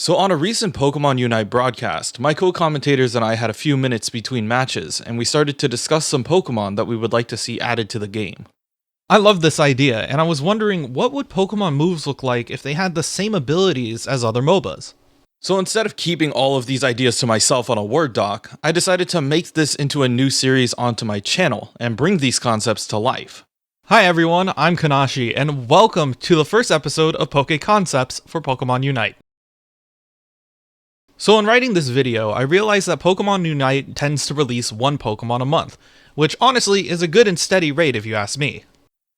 So on a recent Pokemon Unite broadcast, my co-commentators and I had a few minutes between matches, and we started to discuss some Pokemon that we would like to see added to the game. I love this idea, and I was wondering what would Pokemon moves look like if they had the same abilities as other MOBAs? So instead of keeping all of these ideas to myself on a Word doc, I decided to make this into a new series onto my channel and bring these concepts to life. Hi everyone, I'm Kanashii, and welcome to the first episode of PokeConcepts for Pokemon Unite. So in writing this video, I realized that Pokemon Unite tends to release one Pokemon a month, which honestly is a good and steady rate if you ask me.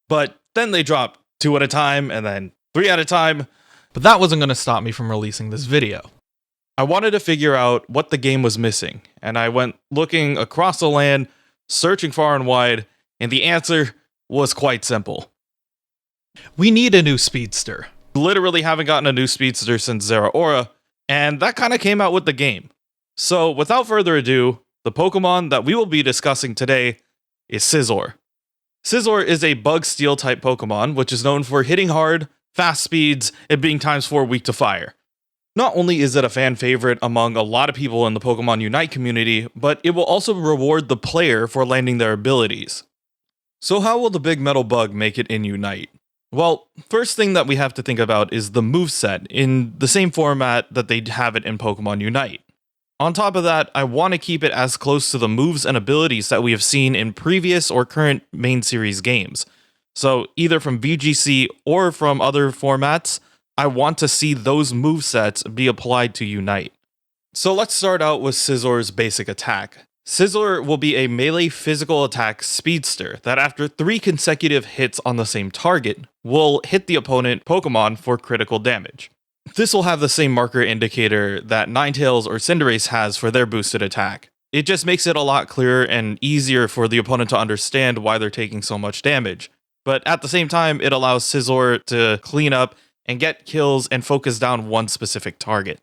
But then they drop 2 at a time, and then 3 at a time. But that wasn't going to stop me from releasing this video. I wanted to figure out what the game was missing, and I went looking across the land, searching far and wide, and the answer was quite simple. We need a new speedster. Literally haven't gotten a new speedster since Zeraora, and that kind of came out with the game. So without further ado, the Pokemon that we will be discussing today is Scizor. Scizor is a bug steel type Pokemon, which is known for hitting hard, fast speeds, and being ×4 weak to fire. Not only is it a fan favorite among a lot of people in the Pokemon Unite community, but it will also reward the player for landing their abilities. So how will the big metal bug make it in Unite? Well, first thing that we have to think about is the moveset in the same format that they have it in Pokemon Unite. On top of that, I want to keep it as close to the moves and abilities that we have seen in previous or current main series games. So either from VGC or from other formats, I want to see those movesets be applied to Unite. So let's start out with Scizor's basic attack. Scizor will be a melee physical attack speedster that after 3 consecutive hits on the same target, will hit the opponent Pokemon for critical damage. This will have the same marker indicator that Ninetales or Cinderace has for their boosted attack. It just makes it a lot clearer and easier for the opponent to understand why they're taking so much damage. But at the same time, it allows Scizor to clean up and get kills and focus down one specific target.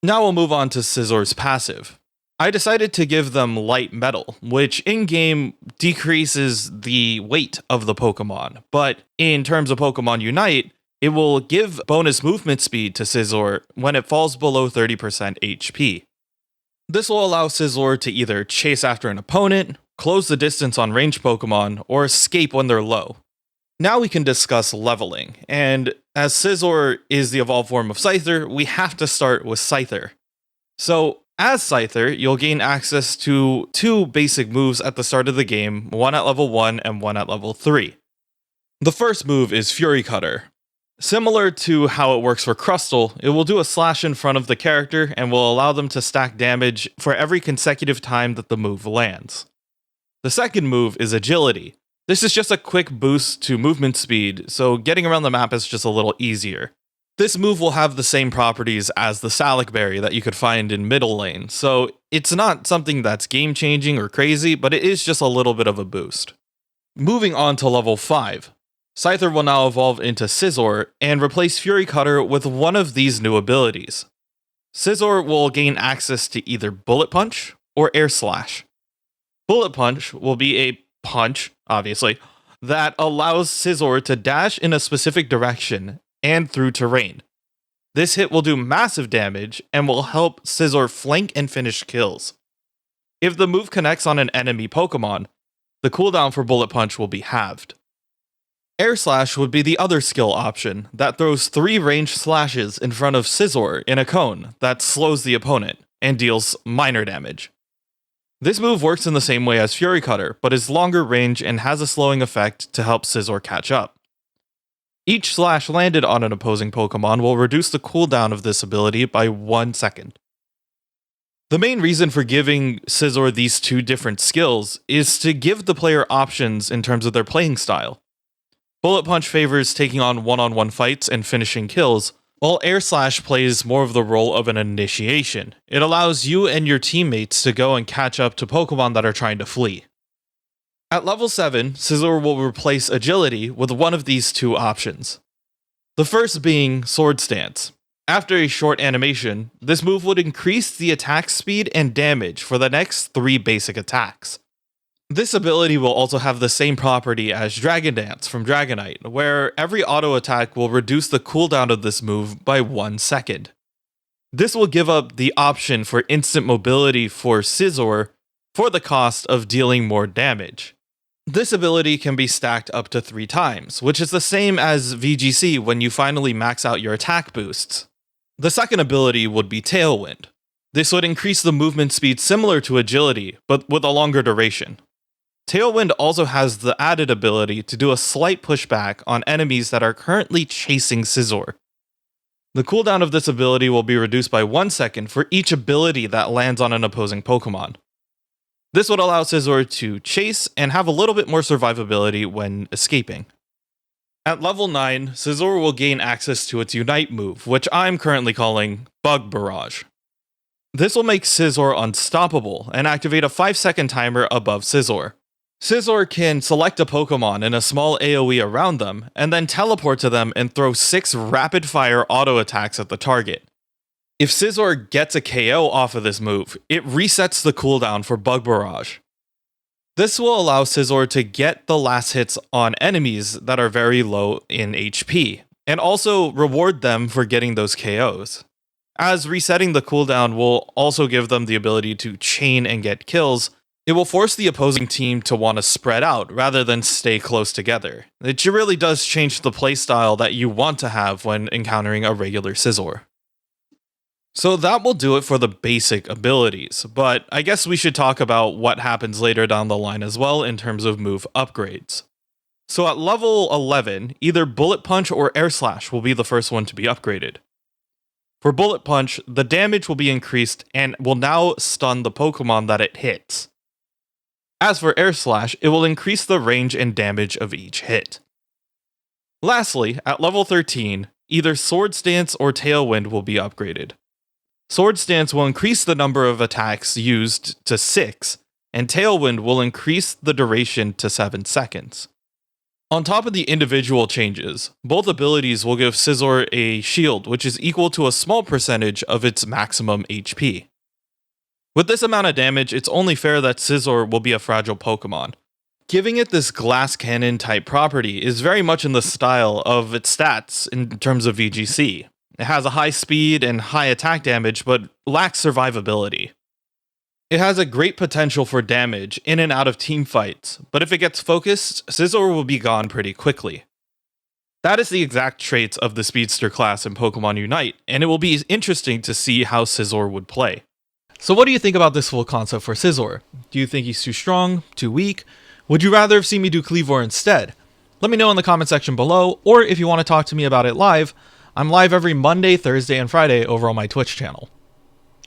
Now we'll move on to Scizor's passive. I decided to give them light metal, which in-game decreases the weight of the Pokemon, but in terms of Pokemon Unite, it will give bonus movement speed to Scizor when it falls below 30% HP. This will allow Scizor to either chase after an opponent, close the distance on ranged Pokemon, or escape when they're low. Now we can discuss leveling, and as Scizor is the evolved form of Scyther, we have to start with Scyther. So, as Scyther, you'll gain access to 2 basic moves at the start of the game, one at level 1 and one at level 3. The first move is Fury Cutter. Similar to how it works for Crustle, it will do a slash in front of the character and will allow them to stack damage for every consecutive time that the move lands. The second move is Agility. This is just a quick boost to movement speed, so getting around the map is just a little easier. This move will have the same properties as the Salic Berry that you could find in Middle Lane, so it's not something that's game-changing or crazy, but it is just a little bit of a boost. Moving on to level 5. Scyther will now evolve into Scizor and replace Fury Cutter with one of these new abilities. Scizor will gain access to either Bullet Punch or Air Slash. Bullet Punch will be a punch, obviously, that allows Scizor to dash in a specific direction and through terrain. This hit will do massive damage and will help Scizor flank and finish kills. If the move connects on an enemy Pokemon, the cooldown for Bullet Punch will be halved. Air Slash would be the other skill option that throws 3 ranged slashes in front of Scizor in a cone that slows the opponent and deals minor damage. This move works in the same way as Fury Cutter, but is longer range and has a slowing effect to help Scizor catch up. Each slash landed on an opposing Pokemon will reduce the cooldown of this ability by 1 second. The main reason for giving Scizor these 2 different skills is to give the player options in terms of their playing style. Bullet Punch favors taking on one-on-one fights and finishing kills, while Air Slash plays more of the role of an initiation. It allows you and your teammates to go and catch up to Pokemon that are trying to flee. At level 7, Scizor will replace Agility with one of these 2 options. The first being Sword Stance. After a short animation, this move would increase the attack speed and damage for the next 3 basic attacks. This ability will also have the same property as Dragon Dance from Dragonite, where every auto attack will reduce the cooldown of this move by 1 second. This will give up the option for instant mobility for Scizor for the cost of dealing more damage. This ability can be stacked up to 3 times, which is the same as VGC when you finally max out your attack boosts. The second ability would be Tailwind. This would increase the movement speed similar to Agility, but with a longer duration. Tailwind also has the added ability to do a slight pushback on enemies that are currently chasing Scizor. The cooldown of this ability will be reduced by 1 second for each ability that lands on an opposing Pokemon. This would allow Scizor to chase and have a little bit more survivability when escaping. At level 9, Scizor will gain access to its Unite move, which I'm currently calling Bug Barrage. This will make Scizor unstoppable and activate a 5-second timer above Scizor. Scizor can select a Pokemon and a small AoE around them, and then teleport to them and throw 6 rapid-fire auto attacks at the target. If Scizor gets a KO off of this move, it resets the cooldown for Bug Barrage. This will allow Scizor to get the last hits on enemies that are very low in HP, and also reward them for getting those KOs. As resetting the cooldown will also give them the ability to chain and get kills, it will force the opposing team to want to spread out rather than stay close together. It really does change the playstyle that you want to have when encountering a regular Scizor. So that will do it for the basic abilities, but I guess we should talk about what happens later down the line as well in terms of move upgrades. So at level 11, either Bullet Punch or Air Slash will be the first one to be upgraded. For Bullet Punch, the damage will be increased and will now stun the Pokemon that it hits. As for Air Slash, it will increase the range and damage of each hit. Lastly, at level 13, either Sword Stance or Tailwind will be upgraded. Sword Stance will increase the number of attacks used to 6, and Tailwind will increase the duration to 7 seconds. On top of the individual changes, both abilities will give Scizor a shield which is equal to a small percentage of its maximum HP. With this amount of damage, it's only fair that Scizor will be a fragile Pokemon. Giving it this glass cannon type property is very much in the style of its stats in terms of VGC. It has a high speed and high attack damage, but lacks survivability. It has a great potential for damage in and out of team fights, but if it gets focused, Scizor will be gone pretty quickly. That is the exact traits of the Speedster class in Pokemon Unite, and it will be interesting to see how Scizor would play. So what do you think about this full concept for Scizor? Do you think he's too strong, too weak? Would you rather have seen me do Kleavor instead? Let me know in the comment section below, or if you want to talk to me about it live, I'm live every Monday, Thursday, and Friday over on my Twitch channel.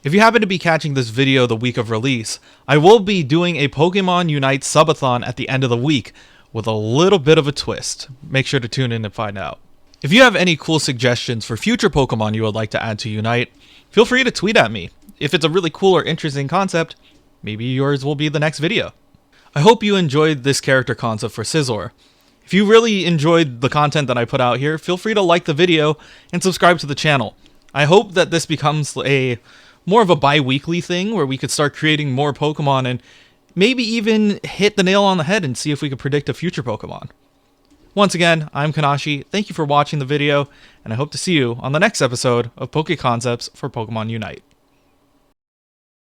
If you happen to be catching this video the week of release, I will be doing a Pokemon Unite subathon at the end of the week with a little bit of a twist. Make sure to tune in and find out. If you have any cool suggestions for future Pokemon you would like to add to Unite, feel free to tweet at me. If it's a really cool or interesting concept, maybe yours will be the next video. I hope you enjoyed this character concept for Scizor. If you really enjoyed the content that I put out here, feel free to like the video and subscribe to the channel. I hope that this becomes more of a bi-weekly thing where we could start creating more Pokemon and maybe even hit the nail on the head and see if we could predict a future Pokemon. Once again, I'm Kanashii, thank you for watching the video, and I hope to see you on the next episode of PokeConcepts for Pokemon Unite.